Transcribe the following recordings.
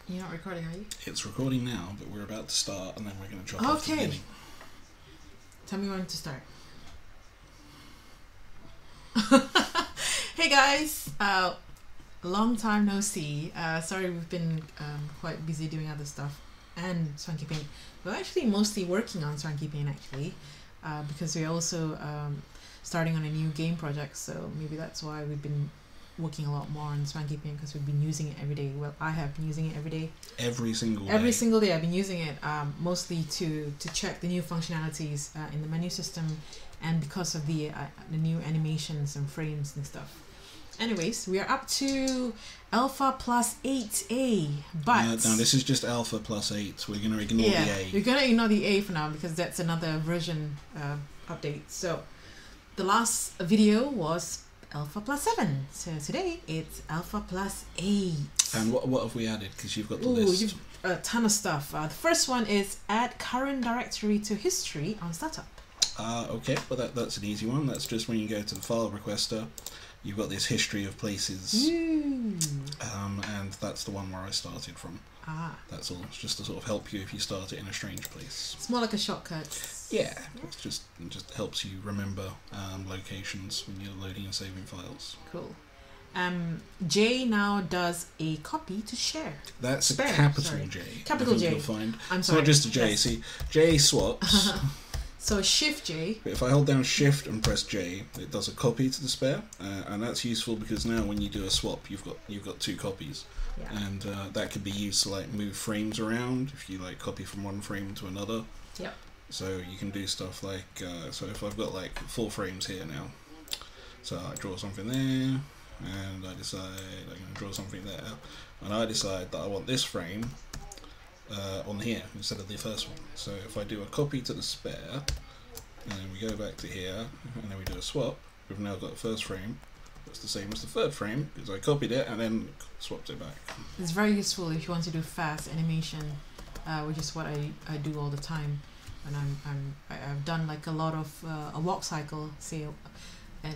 You're not recording, are you? It's recording now, but we're about to start, and then we're going to drop off the beginning. Tell me when to start. Hey guys, long time no see. Sorry, we've been quite busy doing other stuff and Swanky Paint. We're actually mostly working on Swanky Paint actually, because we're also starting on a new game project. So maybe that's why we've been working a lot more on Swanky Paint, because we've been using it every day. Well, I have been using it every day. Every single day I've been using it, mostly to check the new functionalities in the menu system, and because of the new animations and frames and stuff. Anyways, we are up to Alpha+8A, but now this is just Alpha+8. We're going to ignore the A. We're going to ignore the A for now because that's another version update. So the last video was Alpha+7. So today it's Alpha+8. And what have we added? Because you've got the list. You've a ton of stuff. The first one is add current directory to history on startup. Okay, well that's an easy one. That's just when you go to the file requester, you've got this history of places, and that's the one where I started from. That's all. It's just to sort of help you if you start it in a strange place. It's more like a shortcut. Yeah. It just helps you remember locations when you're loading and saving files. Cool. J now does a copy to share. That's a capital J. Capital J. You'll find. I'm it's sorry. not just a J. Yes. See, J swaps. So Shift J. But if I hold down Shift and press J, it does a copy to the spare, and that's useful because now when you do a swap, you've got two copies, and that could be used to like move frames around if you like copy from one frame to another. Yep. So you can do stuff like so if I've got like 4 frames here now, so I draw something there, and I decide I'm going to draw something there, and I decide that I want this frame on here instead of the first one. So if I do a copy to the spare, and then we go back to here, and then we do a swap, we've now got the first frame that's the same as the third frame because I copied it and then swapped it back. It's very useful if you want to do fast animation, which is what I do all the time. And I've done like a lot of a walk cycle, say a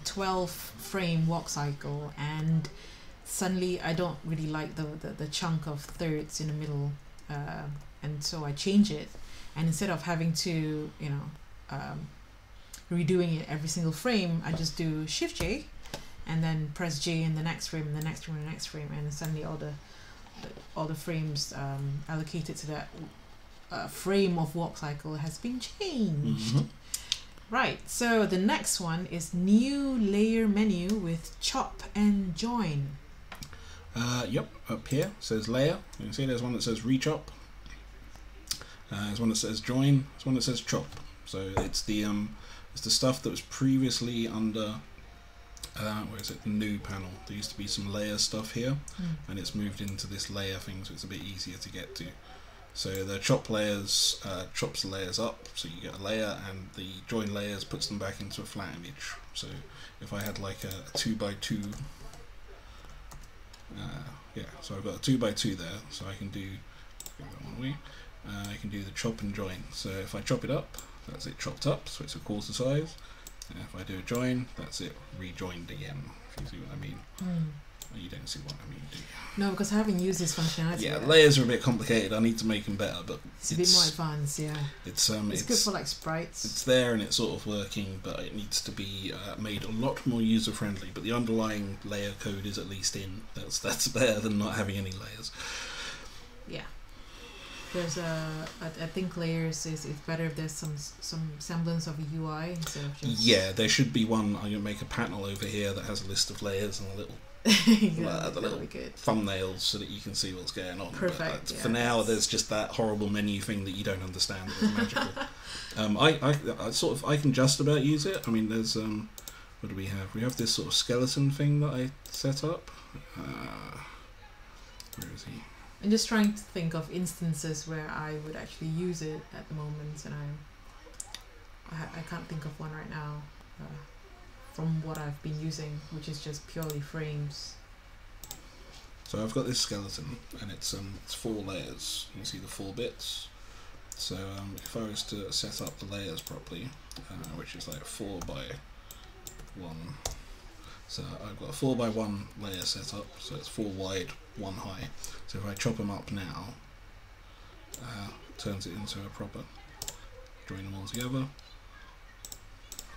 12 frame walk cycle, and suddenly I don't really like the chunk of thirds in the middle, and so I change it, and instead of having to redoing it every single frame, I just do Shift J and then press J in the next frame and the next frame and the next frame, and suddenly all the frames allocated to that frame of walk cycle has been changed. Right, so the next one is new layer menu with chop and join. Yep, up here it says layer. You can see there's one that says rechop. There's one that says join. There's one that says chop. So it's the stuff that was previously under where is it? The new panel. There used to be some layer stuff here, and it's moved into this layer thing, so it's a bit easier to get to. So the chop layers chops the layers up, so you get a layer, and the join layers puts them back into a flat image. So if I had like a 2x2, so I've got a 2x2 there, so I can do I can do the chop and join. So if I chop it up, that's it chopped up, so it's a quarter size. And if I do a join, that's it rejoined again. If you see what I mean. You don't see what I mean, do you? No, because I haven't used this functionality. Yeah, layers are a bit complicated. I need to make them better, but it's a bit more advanced. Yeah, it's good for like sprites. It's there and it's sort of working, but it needs to be made a lot more user friendly. But the underlying layer code is at least in. That's better than not having any layers. Yeah, there's I think layers is it's better if there's some semblance of a UI instead of just. Yeah, there should be one. I'm gonna make a panel over here that has a list of layers and a little. The little thumbnails so that you can see what's going on. Perfect. But, for now, there's just that horrible menu thing that you don't understand. It's magical. I can just about use it. I mean, there's what do we have? We have this sort of skeleton thing that I set up. Where is he? I'm just trying to think of instances where I would actually use it at the moment, and I can't think of one right now. From what I've been using, which is just purely frames. So I've got this skeleton, and it's 4 layers. You can see the 4 bits. So if I was to set up the layers properly, which is like 4 by 1, So I've got a 4x1 layer set up, so it's 4 wide, 1 high. So if I chop them up now, it turns it into a proper, join them all together,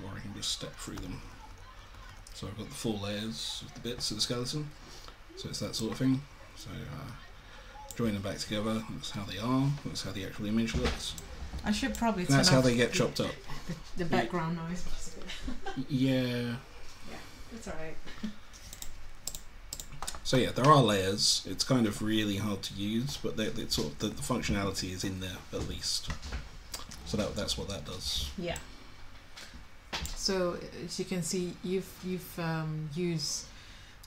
or I can just step through them. So I've got the 4 layers of the bits of the skeleton, so it's that sort of thing. So join them back together, that's how they are, that's how the actual image looks. I should probably That's how they get chopped up. The background noise. Yeah. It's alright. So yeah, there are layers. It's kind of really hard to use, but it's sort of the functionality is in there at least. So that's what that does. Yeah. So as you can see, you've used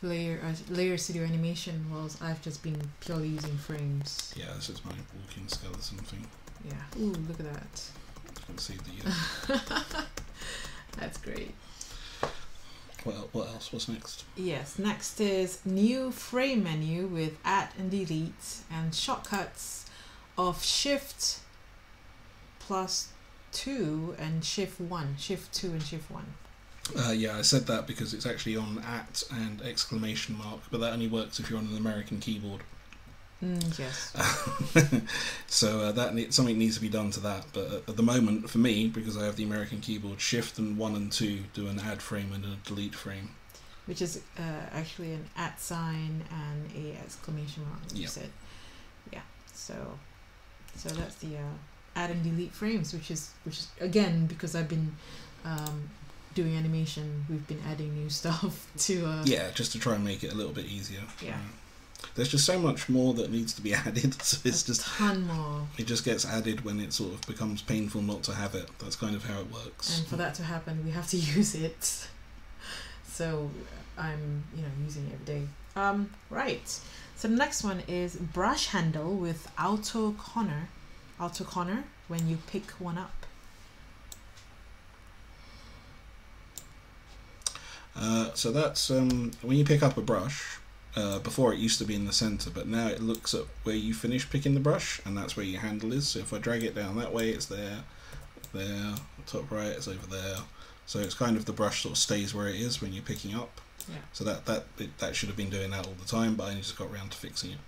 layer studio animation, whilst I've just been purely using frames. Yeah, this is my walking skeleton thing. Yeah. Ooh, look at that. You can see the. That's great. What else? What's next? Yes, next is new frame menu with add and delete and shortcuts of Shift +2 and Shift 1. Shift 2 and Shift 1. Yeah, I said that because it's actually on @ and exclamation mark, but that only works if you're on an American keyboard. Yes. So something needs to be done to that. But at the moment, for me, because I have the American keyboard, Shift and 1 and 2 do an add frame and a delete frame. Which is actually an @ sign and a exclamation mark. You said. Yeah. So that's the add and delete frames, which is again, because I've been doing animation, we've been adding new stuff to. Yeah, just to try and make it a little bit easier. Yeah. There's just so much more that needs to be added, so it's just a ton more. It just gets added when it sort of becomes painful not to have it. That's kind of how it works. And for that to happen, we have to use it. So I'm, using it every day. Right. So the next one is brush handle with auto corner when you pick one up. So that's when you pick up a brush. Before it used to be in the center, but now it looks at where you finish picking the brush, and that's where your handle is. So if I drag it down that way, it's there, top right, it's over there. So it's kind of the brush sort of stays where it is when you're picking up. Yeah. So that should have been doing that all the time, but I only just got around to fixing it.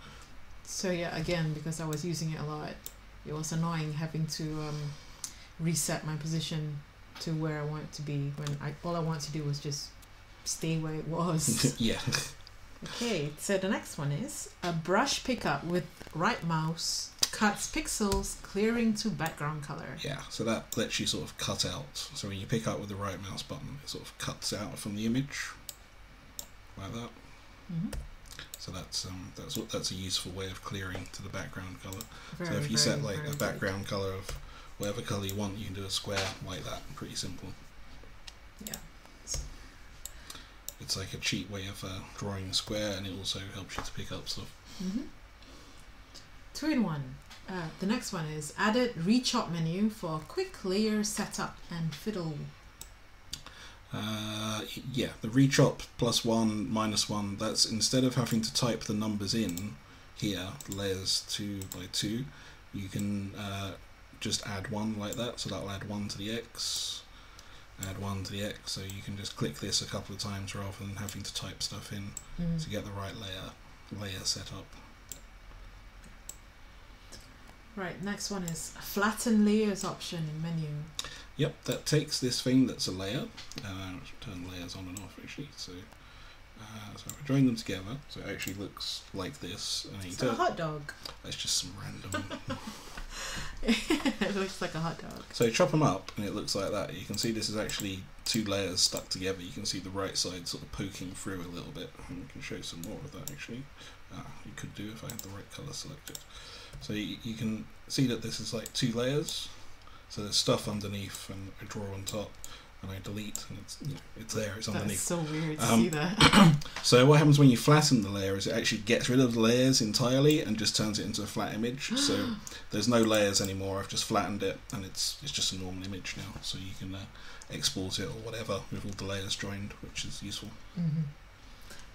So yeah, again, because I was using it a lot, it was annoying having to reset my position to where I want it to be when all I wanted to do was just stay where it was. Yeah. Okay, so the next one is a brush pickup with right mouse cuts pixels, clearing to background color. Yeah, so that lets you sort of cut out. So when you pick up with the right mouse button, it sort of cuts out from the image like that. Mm-hmm. So that's a useful way of clearing to the background color. Very, so if you set like very a background color of whatever color you want, you can do a square like that. Pretty simple. Yeah. It's like a cheap way of drawing a square, and it also helps you to pick up stuff. Mm-hmm. 2-in-1. The next one is added rechop menu for quick layer setup and fiddle. Yeah, the rechop +1, -1. That's instead of having to type the numbers in here, layers 2x2, you can just add 1 like that. So that'll add 1 to the X. Add 1 to the X, so you can just click this a couple of times rather than having to type stuff in to get the right layer set up. Right, next one is flatten layers option in menu. Yep, that takes this thing that's a layer, turn layers on and off actually, so if I join them together, so it actually looks like this. And it's like a hot dog. That's just some random... It looks like a hot dog. So chop them up and it looks like that. You can see this is actually 2 layers stuck together. You can see the right side sort of poking through a little bit. And we can show some more of that actually. You could do if I had the right colour selected. So you can see that this is like 2 layers. So there's stuff underneath and a drawer on top. And I delete, and it's there, it's underneath. That's so weird to see that. So what happens when you flatten the layer is it actually gets rid of the layers entirely and just turns it into a flat image. So there's no layers anymore. I've just flattened it, and it's just a normal image now. So you can export it or whatever with all the layers joined, which is useful. Mm-hmm.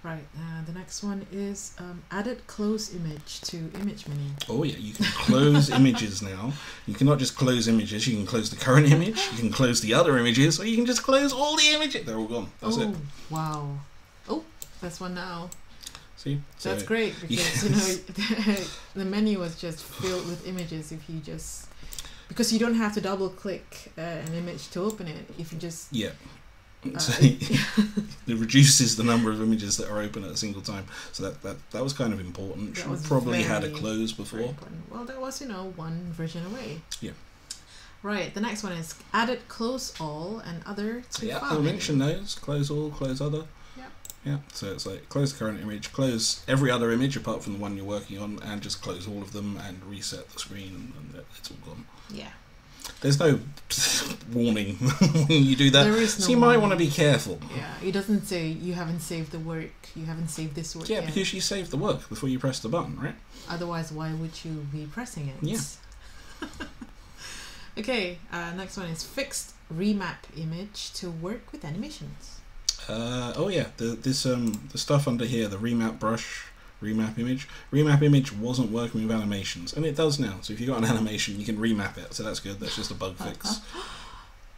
Right, the next one is added close image to image menu. Oh yeah, you can close images now. You cannot just close images, you can close the current image, you can close the other images, or you can just close all the images. They're all gone, that's it. Wow. That's one now. See? So, that's great because, you know, the menu was just filled with images if you just... Because you don't have to double click an image to open it. If you just... Yeah. So it reduces the number of images that are open at a single time. So that was kind of important. Should probably had a close before. Well, that was, you know, one version away. Yeah. Right, the next one is added close all and other to yeah, file I mentioned those. Close all, close other. Yeah. Yeah, so it's like close the current image, close every other image apart from the one you're working on, and just close all of them and reset the screen, and it's all gone. Yeah. There's no warning when you do that. There is no so you might want to be careful. Yeah, it doesn't say you haven't saved the work, you haven't saved this work Yeah, yet. because you saved the work before you press the button, right? Otherwise, why would you be pressing it? Yeah. Okay, next one is fixed remap image to work with animations. Oh yeah, the stuff under here, the remap brush, remap image wasn't working with animations, and it does now. So if you've got an animation, you can remap it. So that's good. That's just a bug fix.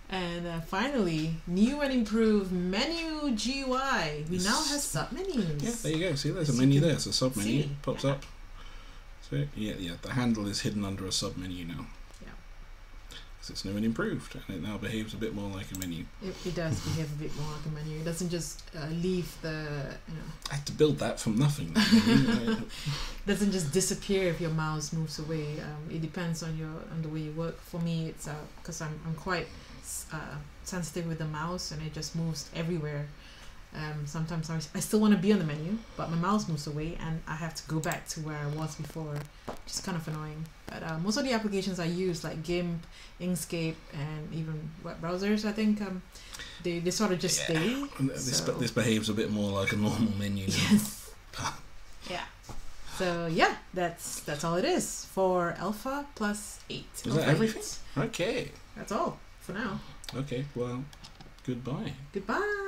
And finally, new and improved menu GUI. We now have submenus. Yeah, there you go. See, there's a menu there. It's a sub menu pops up. So yeah, the handle is hidden under a sub menu now. It's new and improved, and it now behaves a bit more like a menu. It does behave a bit more like a menu. It doesn't just leave the, you know... I had to build that from nothing. It doesn't just disappear if your mouse moves away. It depends on the way you work. For me, it's because I'm quite sensitive with the mouse, and it just moves everywhere. Sometimes I still want to be on the menu, but my mouse moves away, and I have to go back to where I was before, which is kind of annoying. But most of the applications I use, like GIMP, Inkscape, and even web browsers, I think they sort of just stay. This behaves a bit more like a normal menu. Yes. Yeah. So yeah, that's all it is for Alpha+8. Is that everything? Okay. That's all for now. Okay. Well, goodbye. Goodbye.